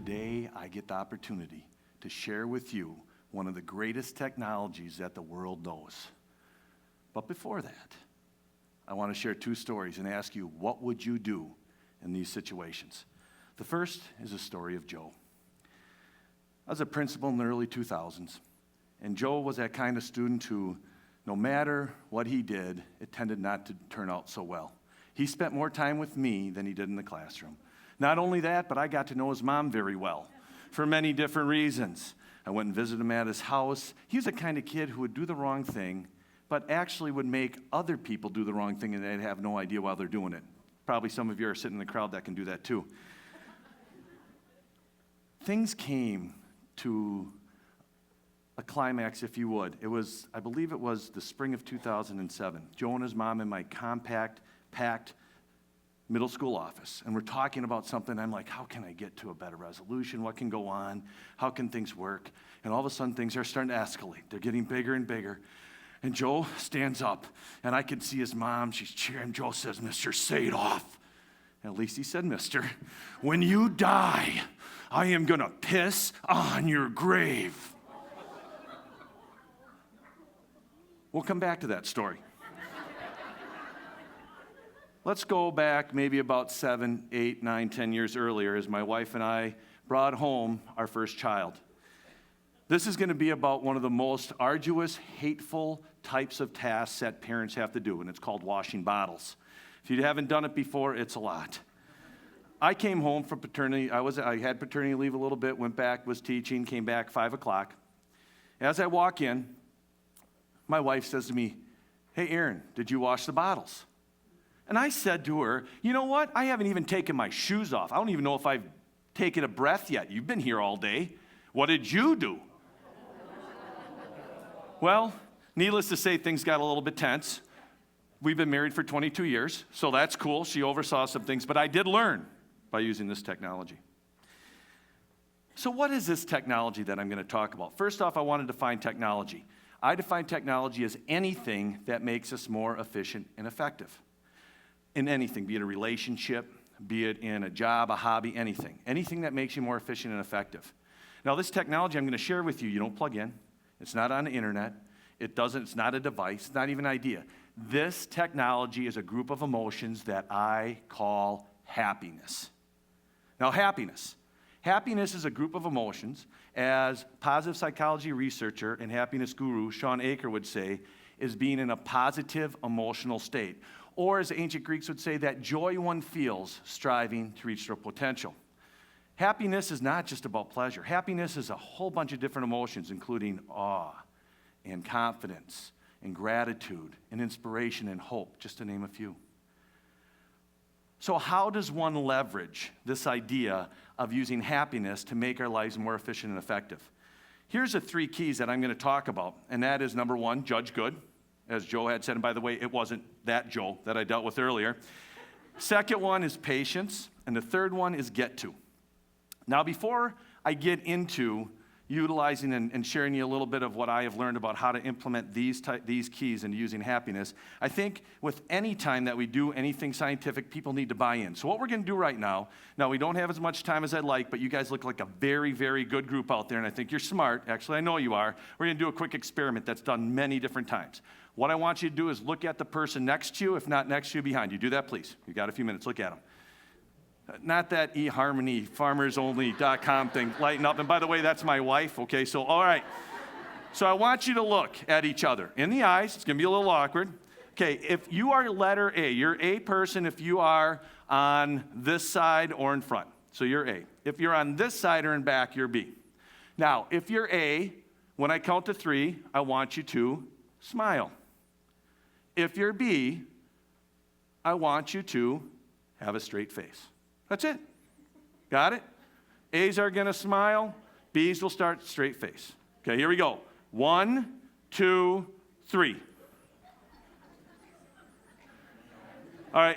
today I get the opportunity to share with you one of the greatest technologies that the world knows. But before that, I want to share two stories and ask you, what would you do in these situations? The first is a story of Joe. I was a principal in the early 2000s, and Joe was that kind of student who, no matter what he did, it tended not to turn out so well. He spent more time with me than he did in the classroom. Not only that, but I got to know his mom very well for many different reasons. I went and visited him at his house. He was the kind of kid who would do the wrong thing, but actually would make other people do the wrong thing and they'd have no idea why they're doing it. Probably some of you are sitting in the crowd that can do that too. Things came to a climax, if you would. I believe it was the spring of 2007. Joe and his mom in my packed middle school office, and we're talking about something. I'm like, how can I get to a better resolution? What can go on? How can things work? And all of a sudden, things are starting to escalate. They're getting bigger and bigger. And Joe stands up, and I can see his mom. She's cheering. Joe says, "Mr. Sadoff." At least he said, "Mister, when you die, I am going to piss on your grave." We'll come back to that story. Let's go back maybe about 7, 8, 9, 10 years earlier as my wife and I brought home our first child. This is going to be about one of the most arduous, hateful types of tasks that parents have to do, and it's called washing bottles. If you haven't done it before, it's a lot. I came home from paternity. I had paternity leave a little bit, went back, was teaching, came back 5 o'clock. As I walk in, my wife says to me, "Hey, Aaron, did you wash the bottles?" And I said to her, "You know what? I haven't even taken my shoes off. I don't even know if I've taken a breath yet. You've been here all day. What did you do?" Well, needless to say, things got a little bit tense. We've been married for 22 years, so that's cool. She oversaw some things, but I did learn by using this technology. So what is this technology that I'm going to talk about? First off, I want to define technology. I define technology as anything that makes us more efficient and effective. In anything, be it a relationship, be it in a job, a hobby, anything. Anything that makes you more efficient and effective. Now, this technology I'm going to share with you, you don't plug in. It's not on the internet. It's not a device. It's not even an idea. This technology is a group of emotions that I call happiness. Now, happiness. Happiness is a group of emotions, as positive psychology researcher and happiness guru Shawn Achor would say, is being in a positive emotional state. Or as the ancient Greeks would say, that joy one feels striving to reach their potential. Happiness is not just about pleasure. Happiness is a whole bunch of different emotions, including awe and confidence and gratitude and inspiration and hope, just to name a few. So how does one leverage this idea of using happiness to make our lives more efficient and effective? Here's the 3 keys that I'm going to talk about, and that is, number 1, judge good, as Joe had said, and by the way, it wasn't that Joe that I dealt with earlier. Second one is patience, and the third one is get to. Now, before I get into utilizing and sharing you a little bit of what I have learned about how to implement these keys into using happiness, I think with any time that we do anything scientific, people need to buy in. So what we're going to do right now, we don't have as much time as I'd like, but you guys look like a very, very good group out there, and I think you're smart. Actually, I know you are. We're going to do a quick experiment that's done many different times. What I want you to do is look at the person next to you, if not next to you, behind you. Do that, please. You got a few minutes. Look at them. Not that eHarmony, farmersonly.com thing, lighten up. And by the way, that's my wife, okay? So, all right. So I want you to look at each other in the eyes. It's going to be a little awkward. Okay, if you are letter A, you're A person if you are on this side or in front. So you're A. If you're on this side or in back, you're B. Now, if you're A, when I count to 3, I want you to smile. If you're B, I want you to have a straight face. That's it. Got it? A's are going to smile. B's will start straight face. Okay, here we go. 1, 2, 3. All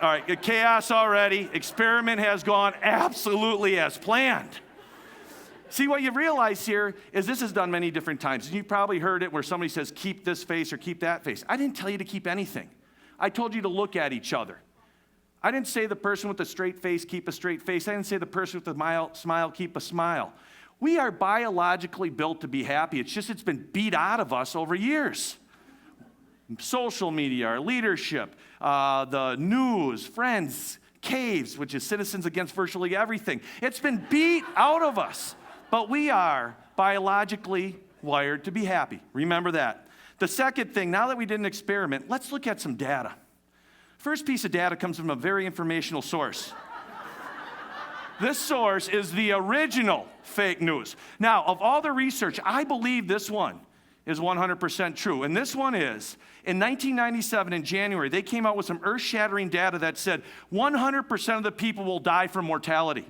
right, chaos already. Experiment has gone absolutely as planned. See, what you realize here is this is done many different times. And you've probably heard it where somebody says, keep this face or keep that face. I didn't tell you to keep anything. I told you to look at each other. I didn't say the person with a straight face, keep a straight face. I didn't say the person with a smile, keep a smile. We are biologically built to be happy. It's been beat out of us over years. Social media, our leadership, the news, friends, caves, which is Citizens Against Virtually Everything. It's been beat out of us. But we are biologically wired to be happy. Remember that. The second thing, now that we did an experiment, let's look at some data. First piece of data comes from a very informational source. This source is the original fake news. Now, of all the research, I believe this one is 100% true. And this one is, in 1997, in January, they came out with some earth-shattering data that said 100% of the people will die from mortality.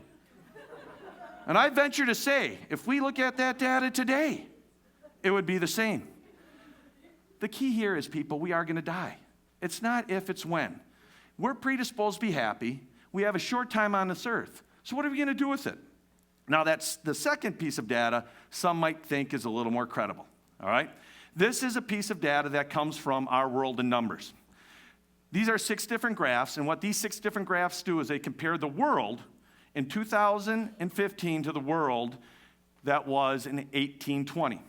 And I venture to say, if we look at that data today, it would be the same. The key here is, people, we are going to die. It's not if, it's when. We're predisposed to be happy. We have a short time on this earth. So what are we going to do with it? Now, that's the second piece of data some might think is a little more credible. All right? This is a piece of data that comes from Our World in Numbers. These are 6 different graphs, and what these 6 different graphs do is they compare the world in 2015 to the world that was in 1820.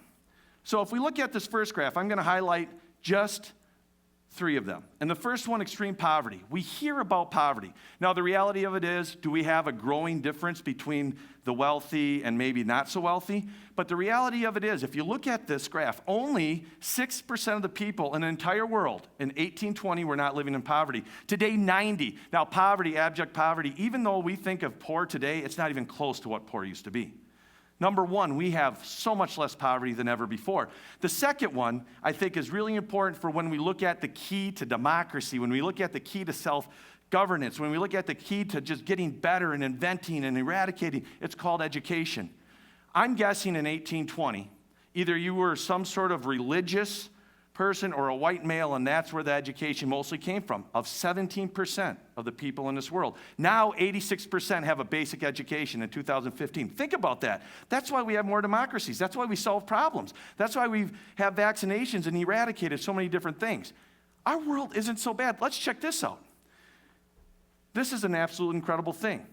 So if we look at this first graph, I'm going to highlight just 3 of them. And the first one, extreme poverty. We hear about poverty. Now, the reality of it is, do we have a growing difference between the wealthy and maybe not so wealthy? But the reality of it is, if you look at this graph, only 6% of the people in the entire world in 1820 were not living in poverty. Today, 90. Now, poverty, abject poverty, even though we think of poor today, it's not even close to what poor used to be. Number one, we have so much less poverty than ever before. The second one, I think, is really important for when we look at the key to democracy, when we look at the key to self-governance, when we look at the key to just getting better and inventing and eradicating. It's called education. I'm guessing in 1820, either you were some sort of religious person or a white male, and that's where the education mostly came from, of 17% of the people in this world. Now, 86% have a basic education in 2015. Think about that. That's why we have more democracies. That's why we solve problems. That's why we have vaccinations and eradicated so many different things. Our world isn't so bad. Let's check this out. This is an absolute incredible thing.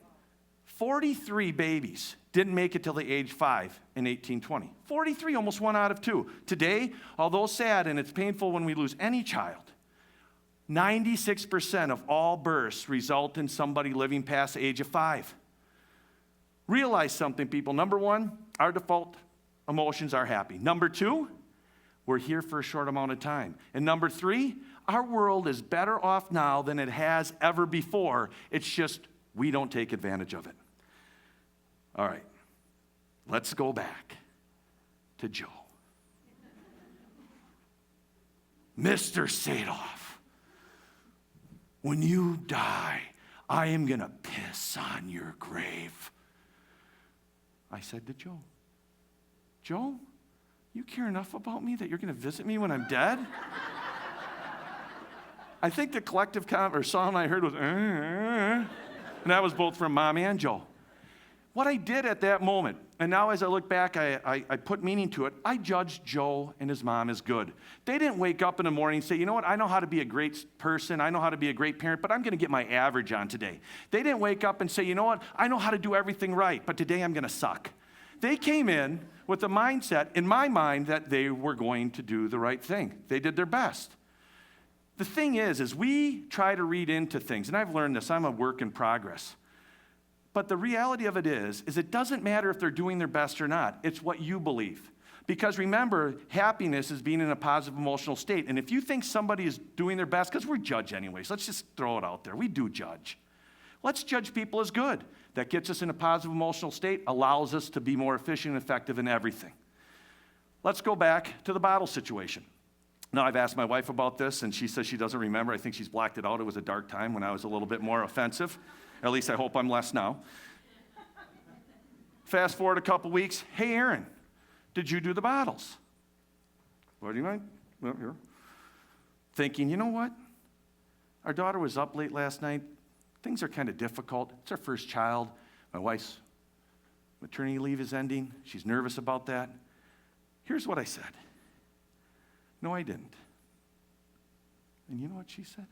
43 babies didn't make it till the age 5 in 1820. 43, almost 1 out of 2. Today, although sad and it's painful when we lose any child, 96% of all births result in somebody living past the age of 5. Realize something, people. Number one, our default emotions are happy. Number two, we're here for a short amount of time. And number three, our world is better off now than it has ever before. It's just we don't take advantage of it. All right, let's go back to Joe. Mr. Sadoff, when you die, I am going to piss on your grave. I said to Joe, Joe, you care enough about me that you're going to visit me when I'm dead? I think the collective sound I heard was, and that was both from Mom and Joe. What I did at that moment, and now as I look back, I put meaning to it, I judged Joe and his mom as good. They didn't wake up in the morning and say, you know what, I know how to be a great person, I know how to be a great parent, but I'm going to get my average on today. They didn't wake up and say, you know what, I know how to do everything right, but today I'm going to suck. They came in with the mindset, in my mind, that they were going to do the right thing. They did their best. The thing is we try to read into things, and I've learned this, I'm a work in progress. But the reality of it is it doesn't matter if they're doing their best or not. It's what you believe. Because remember, happiness is being in a positive emotional state. And if you think somebody is doing their best, because we judge anyways, let's just throw it out there. We do judge. Let's judge people as good. That gets us in a positive emotional state, allows us to be more efficient and effective in everything. Let's go back to the bottle situation. Now, I've asked my wife about this, and she says she doesn't remember. I think she's blacked it out. It was a dark time when I was a little bit more offensive. At least I hope I'm less now. Fast forward a couple weeks. Hey, Aaron, did you do the bottles? What do you mind? Well, here. Thinking, you know what? Our daughter was up late last night. Things are kind of difficult. It's our first child. My wife's maternity leave is ending. She's nervous about that. Here's what I said. No, I didn't. And you know what she said?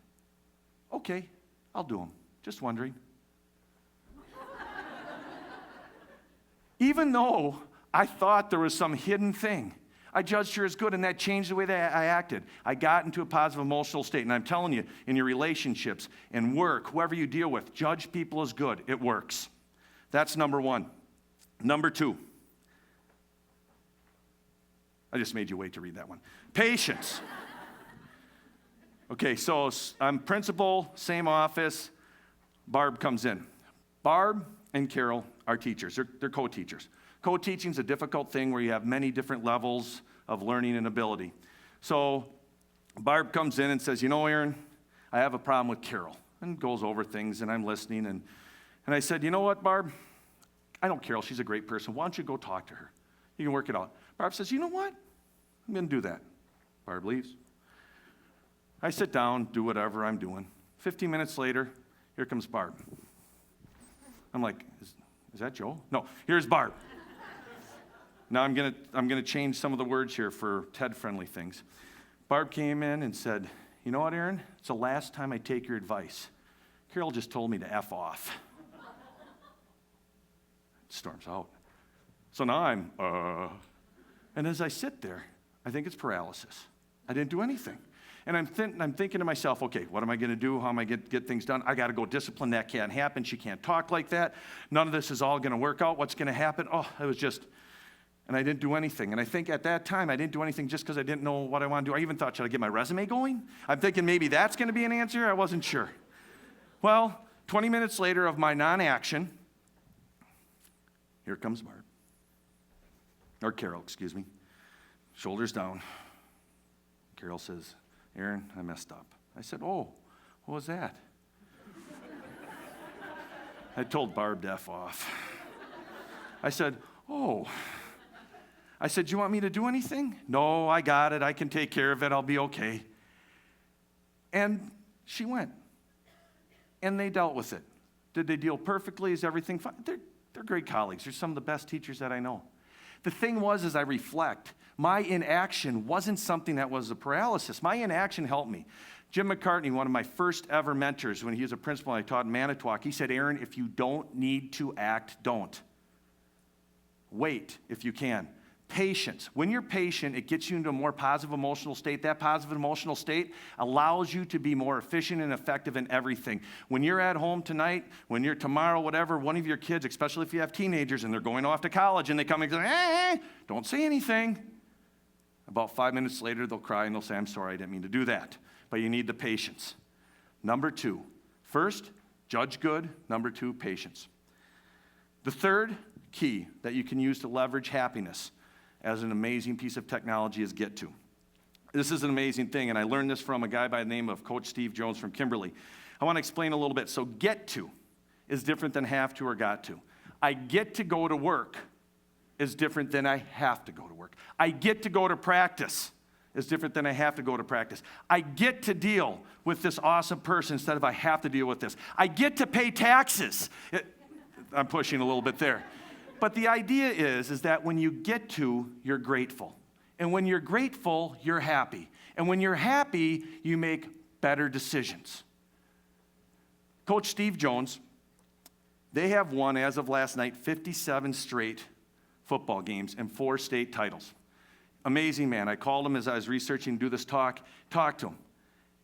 Okay, I'll do them. Just wondering. Even though I thought there was some hidden thing, I judged her as good, and that changed the way that I acted. I got into a positive emotional state, and I'm telling you, in your relationships, in work, whoever you deal with, judge people as good. It works. That's number one. Number two. I just made you wait to read that one. Patience. Okay, so I'm principal, same office. Barb comes in. Barb and Carol are teachers. They're co-teachers. Co-teaching is a difficult thing where you have many different levels of learning and ability. So Barb comes in and says, you know, Aaron, I have a problem with Carol, and goes over things, and I'm listening. And I said, you know what, Barb? I know Carol. She's a great person. Why don't you go talk to her? You can work it out. Barb says, you know what? I'm going to do that. Barb leaves. I sit down, do whatever I'm doing. 15 minutes later, here comes Barb. I'm like, is that Joe? No, here's Barb. Now I'm gonna change some of the words here for TED-friendly things. Barb came in and said, you know what, Aaron? It's the last time I take your advice. Carol just told me to F off. Storms out. So now and as I sit there, I think it's paralysis. I didn't do anything. And I'm thinking to myself, okay, what am I going to do? How am I going to get things done? I got to go discipline. That can't happen. She can't talk like that. None of this is all going to work out. What's going to happen? Oh, it was just, and I didn't do anything. And I think at that time, I didn't do anything just because I didn't know what I wanted to do. I even thought, should I get my resume going? I'm thinking maybe that's going to be an answer. I wasn't sure. Well, 20 minutes later of my non-action, here comes Barb. Or Carol, excuse me. Shoulders down. Carol says, Aaron, I messed up. I said, oh, what was that? I told Barb to F off. I said, oh. I said, do you want me to do anything? No, I got it. I can take care of it. I'll be okay. And she went. And they dealt with it. Did they deal perfectly? Is everything fine? They're great colleagues. They're some of the best teachers that I know. The thing was, as I reflect, my inaction wasn't something that was a paralysis. My inaction helped me. Jim McCartney, one of my first ever mentors when he was a principal and I taught in Manitowoc, he said, Aaron, if you don't need to act, don't. Wait if you can. Patience. When you're patient, it gets you into a more positive emotional state. That positive emotional state allows you to be more efficient and effective in everything. When you're at home tonight, when you're tomorrow, whatever, one of your kids, especially if you have teenagers and they're going off to college and they come and say, hey, don't say anything. About 5 minutes later, they'll cry and they'll say, I'm sorry, I didn't mean to do that. But you need the patience. Number two, first, judge good. Number two, patience. The third key that you can use to leverage happiness as an amazing piece of technology is get to. This is an amazing thing, and I learned this from a guy by the name of Coach Steve Jones from Kimberly. I want to explain a little bit. So get to is different than have to or got to. I get to go to work is different than I have to go to work. I get to go to practice is different than I have to go to practice. I get to deal with this awesome person instead of I have to deal with this. I get to pay taxes. I'm pushing a little bit there. But the idea is that when you get to, you're grateful. And when you're grateful, you're happy. And when you're happy, you make better decisions. Coach Steve Jones, they have won, as of last night, 57 straight football games and 4 state titles. Amazing man. I called him as I was researching to do this talked to him.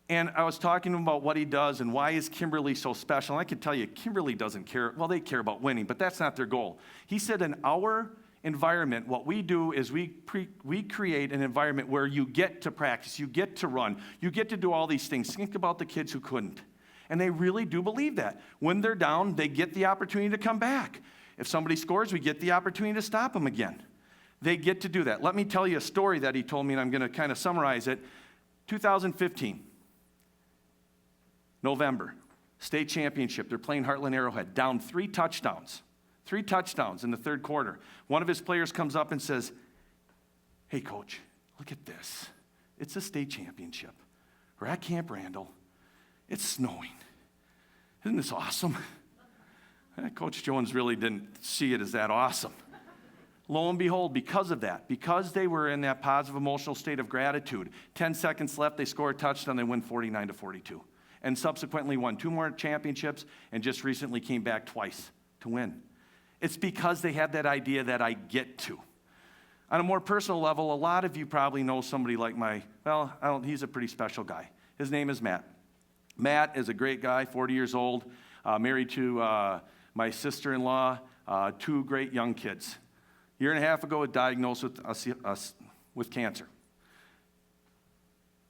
And I was talking to him about what he does and why is Kimberly so special. And I can tell you, Kimberly doesn't care. Well, they care about winning, but that's not their goal. He said in our environment, what we do is we create an environment where you get to practice, you get to run, you get to do all these things. Think about the kids who couldn't. And they really do believe that. When they're down, they get the opportunity to come back. If somebody scores, we get the opportunity to stop them again. They get to do that. Let me tell you a story that he told me, and I'm going to kind of summarize it. 2015. November, state championship. They're playing Heartland Arrowhead, down 3 touchdowns. 3 touchdowns in the third quarter. One of his players comes up and says, hey, coach, look at this. It's a state championship. We're at Camp Randall. It's snowing. Isn't this awesome? Coach Jones really didn't see it as that awesome. Lo and behold, because of that, because they were in that positive emotional state of gratitude, 10 seconds left, they score a touchdown, they win 49-42. and subsequently won 2 more championships and just recently came back twice to win. It's because they had that idea that I get to. On a more personal level, a lot of you probably know somebody like he's a pretty special guy. His name is Matt. Matt is a great guy, 40 years old, married to my sister-in-law, 2 great young kids. A year and a half ago, was diagnosed with cancer.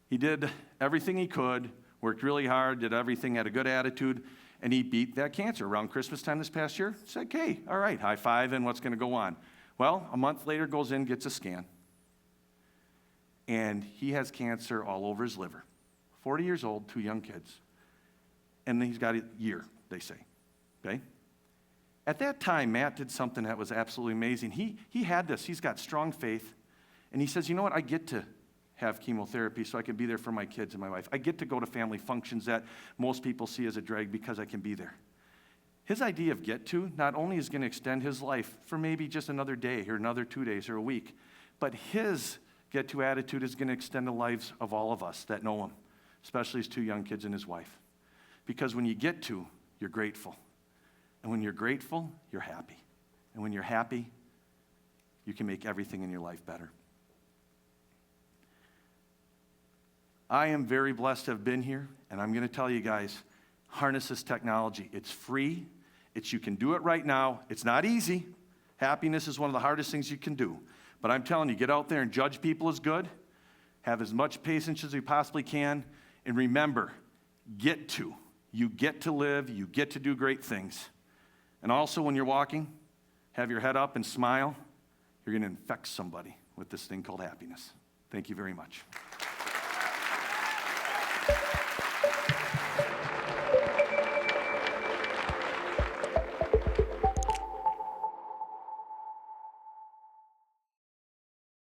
He did everything he could, worked really hard, did everything, had a good attitude, and he beat that cancer. Around Christmas time this past year, said, "Okay, all right, high five, and what's going to go on?" Well, a month later, goes in, gets a scan, and he has cancer all over his liver. 40 years old, 2 young kids, and he's got a year, they say, okay? At that time, Matt did something that was absolutely amazing. He had this. He's got strong faith, and he says, "You know what? I get to have chemotherapy so I can be there for my kids and my wife. I get to go to family functions that most people see as a drag because I can be there." His idea of get to not only is going to extend his life for maybe just another day or another 2 days or a week, but his get to attitude is going to extend the lives of all of us that know him, especially his 2 young kids and his wife. Because when you get to, you're grateful. And when you're grateful, you're happy. And when you're happy, you can make everything in your life better. I am very blessed to have been here, and I'm going to tell you guys, harness this technology. It's free. You can do it right now. It's not easy. Happiness is one of the hardest things you can do. But I'm telling you, get out there and judge people as good. Have as much patience as you possibly can. And remember, get to. You get to live. You get to do great things. And also, when you're walking, have your head up and smile. You're going to infect somebody with this thing called happiness. Thank you very much.